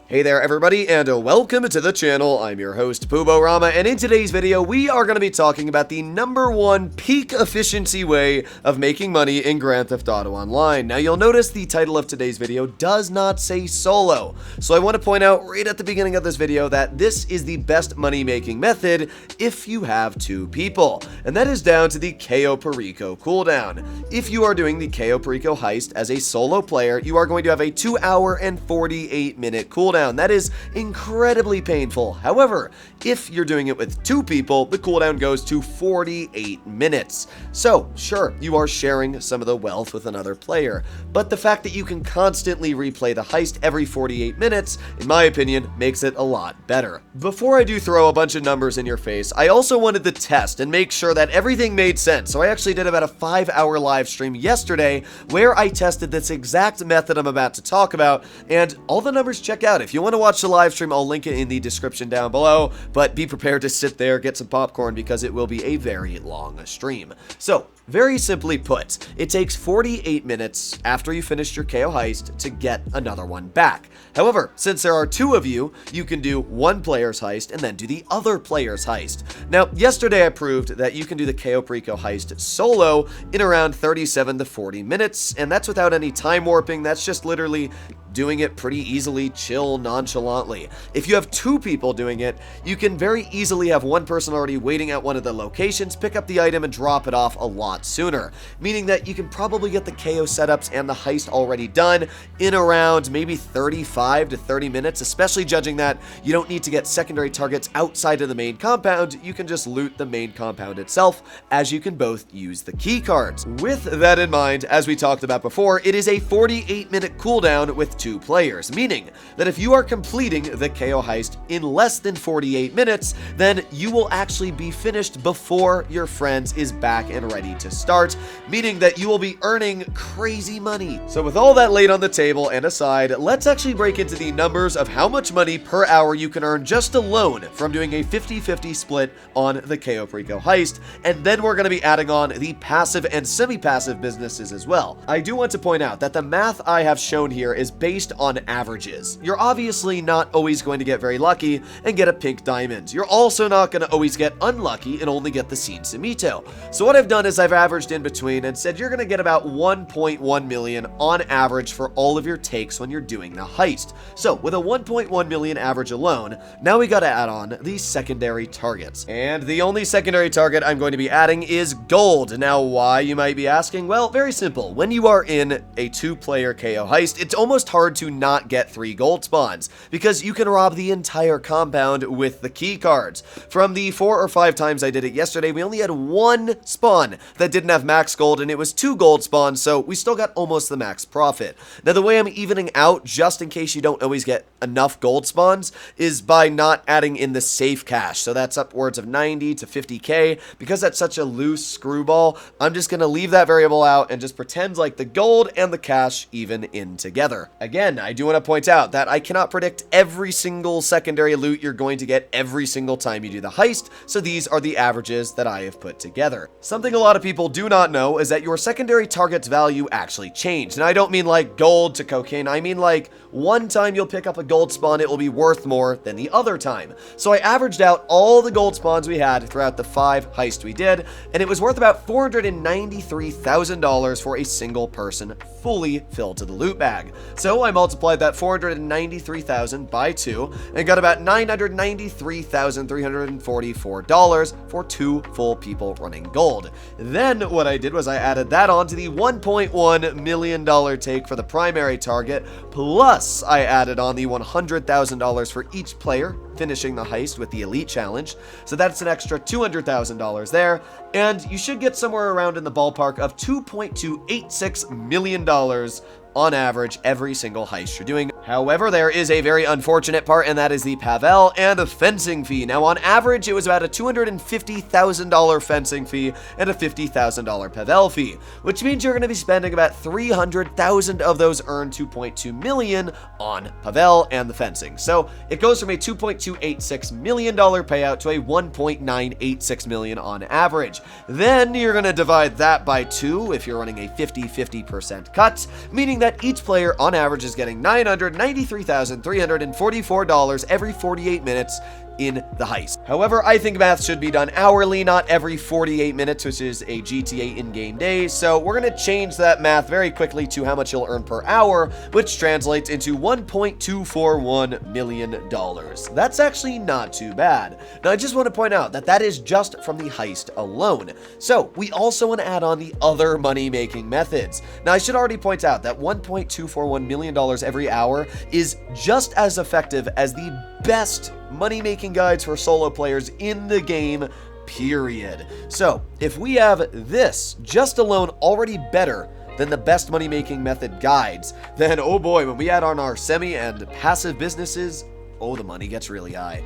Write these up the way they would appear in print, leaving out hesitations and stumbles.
Hey there everybody, and welcome to the channel. I'm your host, Puborama, and in today's video, we are going to be talking about the #1 peak efficiency way of making money in Grand Theft Auto Online. Now, you'll notice the title of today's video does not say solo, so I want to point out right at the beginning of this video that this is the best money-making method if you have 2 people, and that is down to the Cayo Perico cooldown. If you are doing the Cayo Perico heist as a solo player, you are going to have a 2-hour and 48-minute cooldown. That is incredibly painful. However, if you're doing it with 2 people, the cooldown goes to 48 minutes. So, sure, you are sharing some of the wealth with another player, but the fact that you can constantly replay the heist every 48 minutes, in my opinion, makes it a lot better. Before I do throw a bunch of numbers in your face, I also wanted to test and make sure that everything made sense. So I actually did about a 5-hour live stream yesterday where I tested this exact method I'm about to talk about, and all the numbers check out. If you want to watch the live stream, I'll link it in the description down below, but be prepared to sit there, get some popcorn, because it will be a very long stream. So, very simply put, it takes 48 minutes after you finish your KO heist to get another one back. However, since there are 2 of you, you can do one player's heist and then do the other player's heist. Now, yesterday I proved that you can do the Cayo Perico heist solo in around 37 to 40 minutes, and that's without any time warping. That's just literally doing it pretty easily, chill, nonchalantly. If you have 2 people doing it, you can very easily have one person already waiting at one of the locations, pick up the item, and drop it off a lot sooner, meaning that you can probably get the KO setups and the heist already done in around maybe 35 to 30 minutes, especially judging that you don't need to get secondary targets outside of the main compound. You can just loot the main compound itself, as you can both use the key cards. With that in mind, as we talked about before, it is a 48-minute cooldown with 2 players, meaning that if you are completing the KO heist in less than 48 minutes, then you will actually be finished before your friends is back and ready to start, meaning that you will be earning crazy money. So with all that laid on the table and aside, let's actually break into the numbers of how much money per hour you can earn just alone from doing a 50-50 split on the Cayo Perico heist, and then we're going to be adding on the passive and semi-passive businesses as well. I do want to point out that the math I have shown here is based on averages. You're obviously not always going to get very lucky and get a pink diamond. You're also not going to always get unlucky and only get the Sin Simito. So what I've done is I've averaged in between and said you're going to get about 1.1 million on average for all of your takes when you're doing the heist. So with a 1.1 million average alone, now we got to add on the secondary targets. And the only secondary target I'm going to be adding is gold. Now why, you might be asking? Well, very simple. When you are in a 2-player KO heist, it's almost hard to not get 3 gold spawns, because you can rob the entire compound with the key cards. From the 4 or 5 times I did it yesterday, we only had 1 spawn that didn't have max gold, and it was 2 gold spawns, so we still got almost the max profit. Now, the way I'm evening out, just in case you don't always get enough gold spawns, is by not adding in the safe cash. So that's upwards of 90 to 50k. Because that's such a loose screwball, I'm just going to leave that variable out and just pretend like the gold and the cash even in together. Again, I do want to point out that I cannot predict every single secondary loot you're going to get every single time you do the heist, so these are the averages that I have put together. Something a lot of people do not know is that your secondary target's value actually changed. And I don't mean like gold to cocaine, I mean like one time you'll pick up a gold spawn, it will be worth more than the other time. So I averaged out all the gold spawns we had throughout the 5 heists we did, and it was worth about $493,000 for a single person fully filled to the loot bag. So I multiplied that 493,000 by 2 and got about $993,344 for 2 full people running gold. Then what I did was I added that on to the $1.1 million take for the primary target, plus I added on the $100,000 for each player finishing the heist with the Elite Challenge. So that's an extra $200,000 there, and you should get somewhere around in the ballpark of $2.286 million on average every single heist you're doing. However, there is a very unfortunate part, and that is the Pavel and the fencing fee. Now, on average, it was about a $250,000 fencing fee and a $50,000 Pavel fee, which means you're going to be spending about $300,000 of those earned $2.2 million on Pavel and the fencing. So it goes from a $2.286 million payout to a $1.986 million on average. Then you're going to divide that by 2 if you're running a 50-50% cut, meaning that each player on average is getting $993,000 $93,344 every 48 minutes in the heist. However, I think math should be done hourly, not every 48 minutes, which is a GTA in-game day, so we're going to change that math very quickly to how much you'll earn per hour, which translates into $1.241 million. That's actually not too bad. Now, I just want to point out that that is just from the heist alone. So, we also want to add on the other money-making methods. Now, I should already point out that $1.241 million every hour is just as effective as the best money-making guides for solo players in the game, period. So, if we have this just alone already better than the best money-making method guides, then oh boy, when we add on our semi and passive businesses, oh, the money gets really high.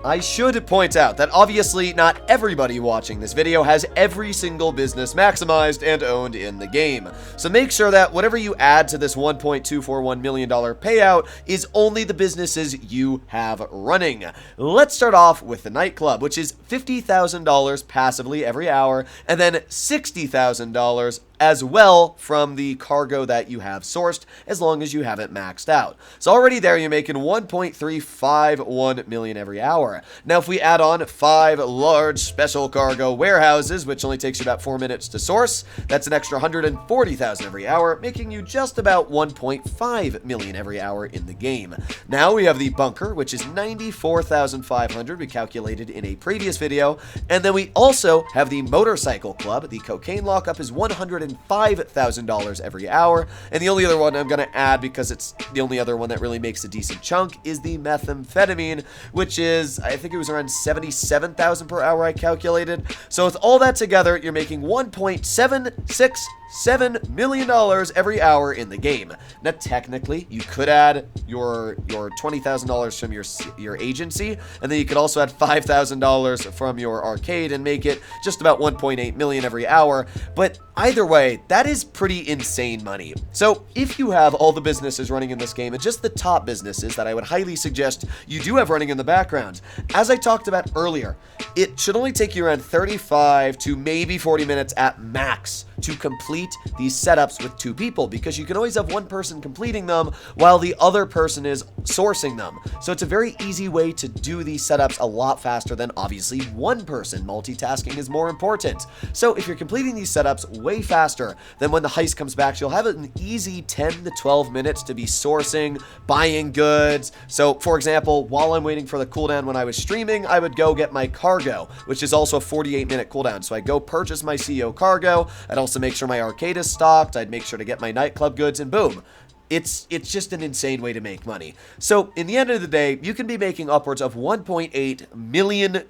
I should point out that obviously not everybody watching this video has every single business maximized and owned in the game. So make sure that whatever you add to this $1.241 million payout is only the businesses you have running. Let's start off with the nightclub, which is $50,000 passively every hour, and then $60,000 as well from the cargo that you have sourced, as long as you have it maxed out. So already there, you're making $1.351 million every hour. Now, if we add on 5 large special cargo warehouses, which only takes you about 4 minutes to source, that's an extra $140,000 every hour, making you just about $1.5 million every hour in the game. Now we have the bunker, which is $94,500, we calculated in a previous video, and then we also have the motorcycle club. The cocaine lockup is $105,000 every hour, and the only other one I'm going to add, because it's the only other one that really makes a decent chunk, is the methamphetamine, which is, I think it was around $77,000 per hour I calculated. So with all that together, you're making $1.767 million every hour in the game. Now, technically, you could add your $20,000 from your agency, and then you could also add $5,000 from your arcade and make it just about $1.8 million every hour, but either way, that is pretty insane money. So if you have all the businesses running in this game, and just the top businesses that I would highly suggest you do have running in the background, as I talked about earlier, it should only take you around 35 to maybe 40 minutes at max to complete these setups with 2 people, because you can always have one person completing them while the other person is sourcing them. So it's a very easy way to do these setups a lot faster than obviously one person. Multitasking is more important. So if you're completing these setups way faster, then when the heist comes back, you'll have an easy 10 to 12 minutes to be sourcing, buying goods. So for example, while I'm waiting for the cooldown when I was streaming, I would go get my cargo, which is also a 48-minute cooldown. So I go purchase my CEO cargo. I'd also make sure my arcade is stocked. I'd make sure to get my nightclub goods, and boom. It's just an insane way to make money. So in the end of the day, you can be making upwards of $1.8 million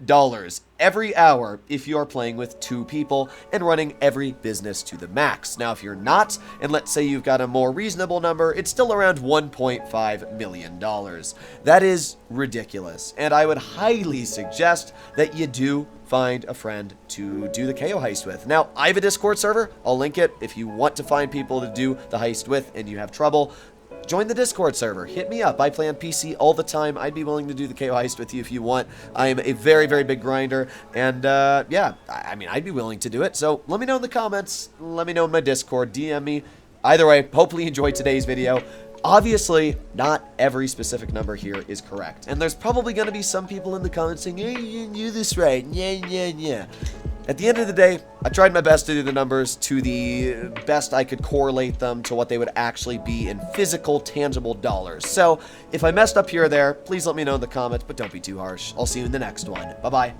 every hour if you are playing with 2 people and running every business to the max. Now, if you're not, and let's say you've got a more reasonable number, it's still around $1.5 million. That is ridiculous, and I would highly suggest that you do find a friend to do the KO heist with. Now, I have a Discord server. I'll link it if you want to find people to do the heist with and you have trouble. Join the Discord server. Hit me up. I play on PC all the time. I'd be willing to do the KO heist with you if you want. I am a very, very big grinder, and yeah, I mean, I'd be willing to do it. So let me know in the comments. Let me know in my Discord. DM me. Either way, hopefully you enjoyed today's video. Obviously, not every specific number here is correct, and there's probably going to be some people in the comments saying, hey, you didn't do this right, yeah. At the end of the day, I tried my best to do the numbers to the best I could correlate them to what they would actually be in physical, tangible dollars. So, if I messed up here or there, please let me know in the comments, but don't be too harsh. I'll see you in the next one. Bye-bye.